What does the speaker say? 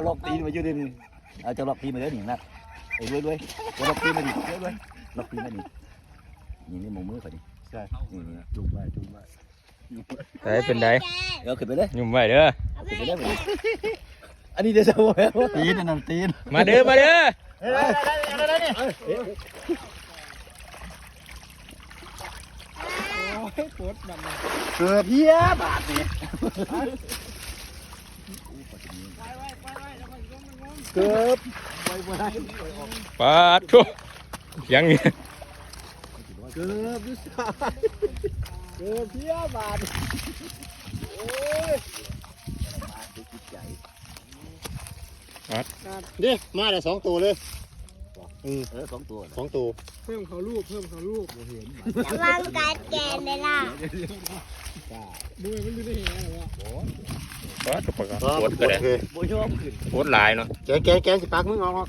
ลอกตีนมาอยู่ดินี่จะลอกตีนมาได้หนินัดไอ้ด้วยจะลอกตีนมาดิด้วยลอกตีนมาดินี่มองมือเขาดิใช่นี่จุ่มไว้ได้เป็นไดขึ้นไปเลย ยุ่มไว้เด้อขึ้นไปเลยอันนี้จะจะว่าตีนนั่นตีนมาเด้อมาเด้อเกือบเพี้ยบาทนี่เกือบปาดทุยังนี่เกือบดิสายเกือบเพี้ยบาทโอ้ยนี่มาได้2 ตัวเลย2 ตัว2 ตัวเพิ่มเขาลูกเห็น ระวังการแกนเลยล่ะดูมันดูได้เห็นไหมปาดทุกประการโคตรก็ได้โบยอมขึ้นโคตรหลายเนาะแกสิปากมึงออก